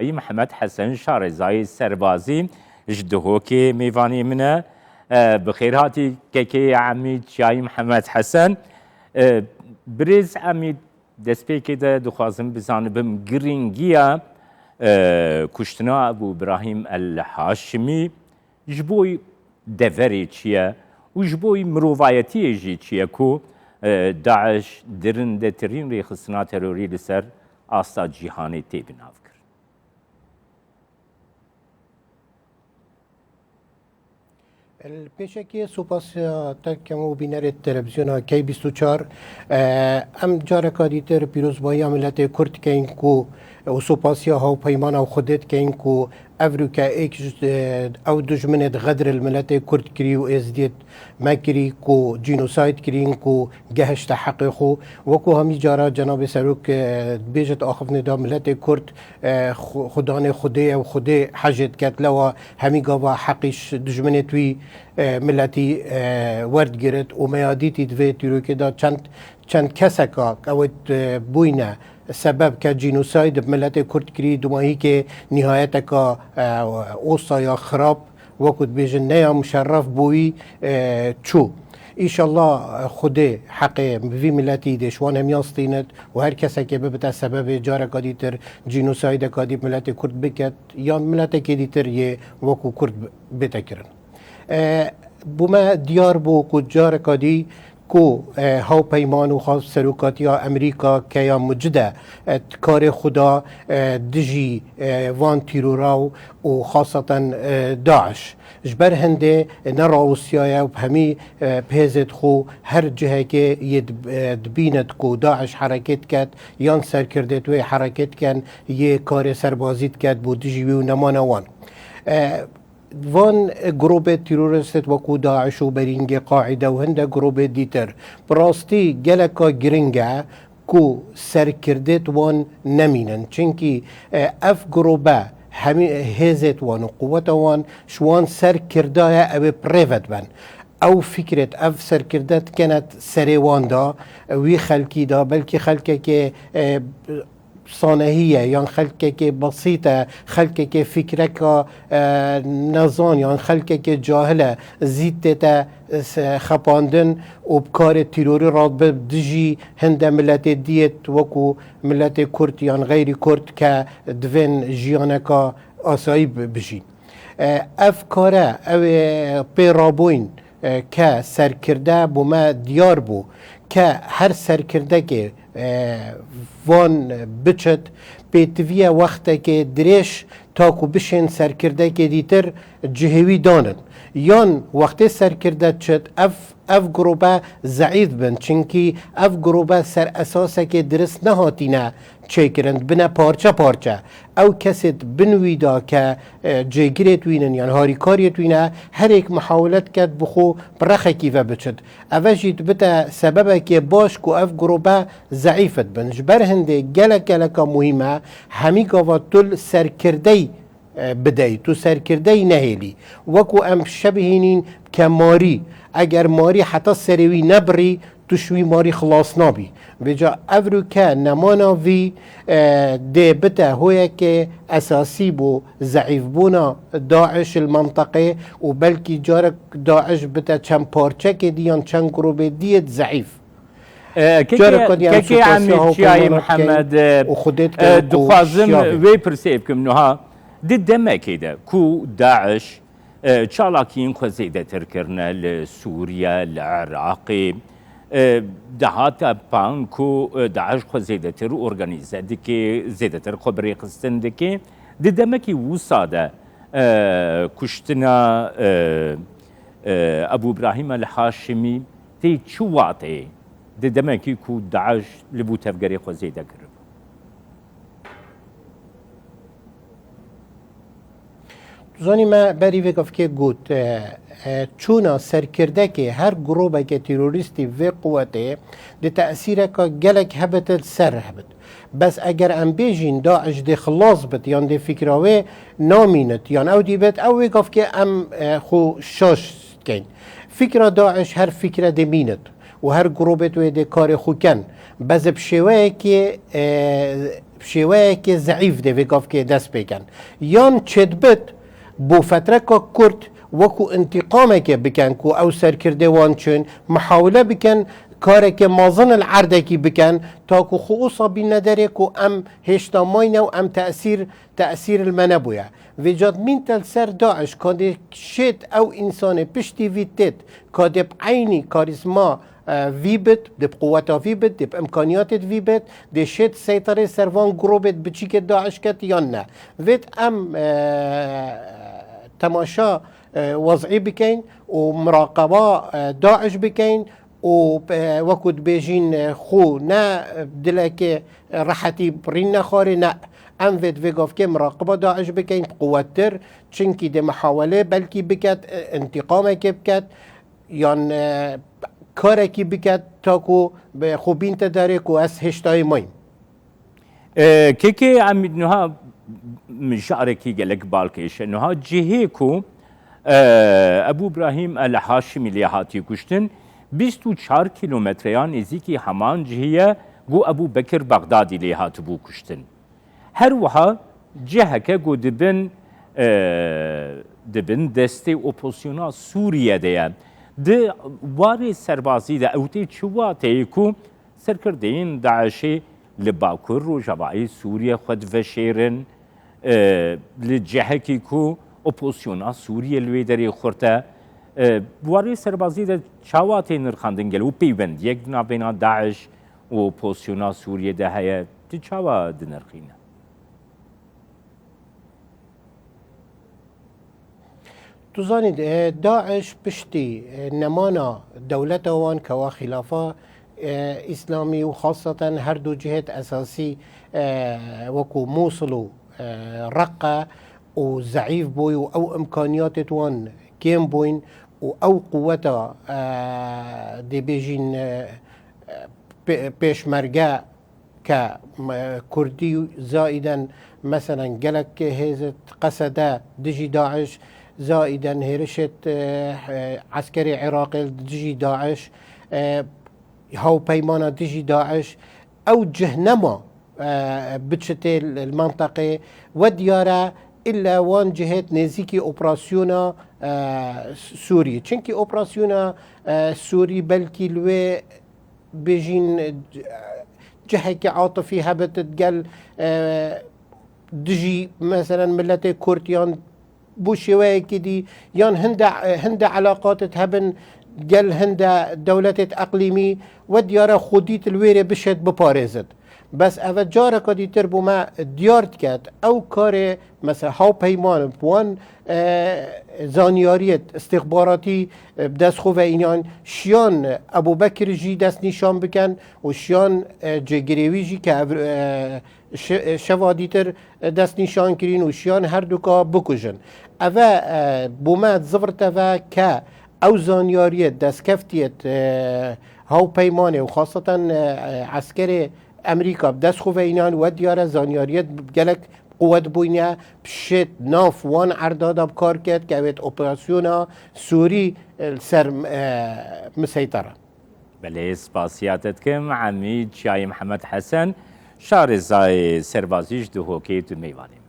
ای محمد حسن شارزای سربازی جدهوکی میوانی منه بخیر هاتی که عمید چای محمد حسن برز عمید دست پیکی ده دخوازم بزانبم گرینگیا کشتنا ابو ابراهیم الحاشمی جبوی دفری چیه و جبوی مروفایتی جی چیه کو داعش درنده ترین ریخصنا تروری لسر آستا جیهانی تی بناف کرد. البیشکی سپاس تکمو بینر تلویزیون کی 24 ام جاره کادیتر پیروز بایی ملت کرد که این کو و سپاسیا ها و پیمان و خودت که این کو افریقا ایک او دجمنت غدر الملت کرد کری و ازدیت مکری کو جینوساید کرین کو گهش تحقیق خو وکو همی جارا جناب سروک بیجت آخف ندا ملت کرد خدان خوده و خوده حجت کت لوا همی گاوا حقیش دجمنت وی ملتی ورد گرد و میادیتی دوی تیرو که دا چند کسکا اوید بوینه سبب که جینوساید ملت کرد کری دوماهی که نهایت که اوسایا خراب وقت بیجن نیا مشرف بوی چو ایشالله خوده حق وی ملتی دشوان هم یاستیند و هر کسی که ببتا سبب جاره کادی تر جینوساید کادی ملت کرد بکت یا ملت که دیتر یه وکو کرد بتا کرن بوما دیار بو که جاره کادی کو هاو پیمان و خاص سروکاتی امریکا که یا مجده کار خدا دجی وان تیرورا و خاصتا داعش جبر هنده نراوسیای و همی پیزت خو هر جهه که دبیند کو داعش حرکت کرد یان سر کرده توی حرکت کن یه کار سربازیت کرد بود دجی و نمانوان وان گروه تروریست وکو داعش و برینگ قاعده و هنده گروه دیتر براستی گلکا گرنگه کو سرکردت وان نمینن چنکی اف گروه همی هزت وان و قوت وان شوان سرکرده او پریفت بن او فکرت اف سرکردت کنت سریوان دا وی خلکی دا بلکه خلکه که صانهیه یا خلقه که بسیطه خلقه که فکره که نزان یا خلقه که جاهله زیده خپاندن و بکار تیروری راد بدجی هنده ملت دیت وکو ملت کرد یا غیر کرد که دوین جیانه که آسایی بجی افکاره او پیرابوین که سرکرده بو ما دیار بو که هر سرکرده که وان بچت پیتویه وقتا که دریش تاکو بشین سرکرده که دیتر جهوی دانن یان وقتی سرکرده چت اف گروبه ضعیف بند چنکی اف گروبه سر اساسه که درست نهاتینه چه کرند بنا پارچه پارچه او کسید بنویدا که جگیرت وینن یعنی هاریکاریت وینه هر یک محاولت کرد بخو برخه کیفه بچد اوشید بتا سببه که باش که اف گروبه ضعیفت بند جبر هنده گلک مهمه همی گاوات تل سرکرده بدهی تو سرکرده نهیلی وکو ام شبهینین که ماری اگر ماری حتی سروی نبری توشوی ماری خلاص نابی بجا افریقا نمانا وی ده بتا هویا که اساسی بو ضعیف بونا داعش المنطقه و بلکی جارک داعش بتا چند پارچه که دیان چند گروه دیت ضعیف که عمید چیای محمد دخوازم وی پرسیب کم نوها دید دمه که ده کو داعش چالاکین خوزیده تر کرنه لسوریا لعراقی دهات پان کو داعش خوزیده تر ارگانیزه دکی زیده تر خبری قستن دکی دید دمه که وصاده کشتنا ابو ابراهیم الحاشمی تی چو واطه دید دمه که کو داعش لبو تفگری خوزیده کرد زانی ما بری وکف که گوت چونا سرکرده که هر گروه که تروریستی و قوته ده تأثیره که گلک هبت سر هبت بس اگر ام بیجین داعش ده خلاص بد یان ده فکراوه نامینت یان او دی بد او وکف که ام خو شاش کن فکر داعش هر فکر ده مینت و هر گروه توی ده کار خو کن بس بشوه که بشێوەیەکی ضعیف دەوێ گافکێ دەست بکەن یان چێت بێت بۆ فترەکە کورت وەکو انتقامێکێ بکەن و ئەو سەرکردێوان چون محاولە بکەن کارێکی مازن العردێکی بکەن تاکو خۆسا بینە دەرێک و ئەم هێشتا ماینە و ئەم تەأسیر المەنە بووە وێجات مینتەل سەر داعش کادێ شێت ئەو ئینسانێ پشتی ویتێت کادێ عینی کاریزما وی بت دب قوتا وی بت دب امکانیاتت وی بت ده شت سيطره سروان گروبت بچیک داعش کت یا نه ویت ام تماشا وضعی بکین و مراقبه داعش بکین و وقت بیجین خو نه دلک راحتی برین نخوری نه ام وید ویگاف که مراقبه داعش بکین قوتر چنکی ده محاوله بلکی بکت انتقام که بکت یان کارێکی بکات تاکو به خوبین تدارک و از هشتای مایم کێکێ ئەمید نوها مشارێکی گەلک باڵکێشە نوها جهێکو ئەبوو براهیم لە هاشمی لێ هاتی کوشتن 24 کیلومتریان نزیکی هەمان جهەیە گو ئەبوو بەکر بەغدادی لێ هاتبوو کوشتن هەروەها جهەکە گو دبن دەستەی ئۆپۆسیۆنا سووریە دەیە د وارێ سەربازی دا ئەوتەی چواتەیەک و سەرکردەیەن داعشێ لە باکوور ڕۆژەبایی سووریە خۆ دڤەشێرن لە جەهەکی و ئۆپۆسیۆنا سووریە لێ دەرێ خورتە وارێ سەربازی دا چاواتێ نرخاندن گەل و پەیوەندیەک نابێنا داعش و ئۆپۆسیۆنا سووریە دا هەیە چاوا دنرخینە تو زانید داعش پشتی نمانا دولت وان کوا خلافه اسلامی و خاصتا هر دو جهت اساسی وکو موصل و رقه و ضعیف بوی و او امکانیات وان کم بوین و او قوتا دی بیجین پیشمرگه که کردی زائدا مثلا گلک هزت قصده دجی داعش زائدا هرشت عسكري عراقي دجي داعش هاو بيمانا دجي داعش او جهنما بتشتي المنطقة وديارة إلا وان جهة نزيكي أوبراسيونا سوري چنكي أوبراسيونا سوري بلكي لوي بيجين جهة عاطفي هبت تقال دجي مثلا ملتي كورتيان بو شوية دي يان هند علاقات هبن قال هند دولة اقليمي وديارة خوديت الويرة بشت بباريزت بس اول جارة كدي تربو ما ديارت كات او كاري مثلا هاو بيمان بوان زانياريت استخباراتي بدس خوفا اینان شیان ابو بکر جی دست نشان بکن و شیان جگریوی جی که شوادیتر دست نشان کرین و شیان هر دوکا بکجن اوه بومت زفرت اوه که او زانیاریت دست کفتیت هاو پیمانه و خاصتا عسکر امریکا دست خوفا اینان و دیاره زانیاریت گلک قوت بوینه بشت ناف وان عردادا بکار کرد که اوید اپراسیونا سوری سر مسیطره بله سپاسیاتت کم عمید شای محمد حسن شارزای سربازیش دو هوکی تو میوانه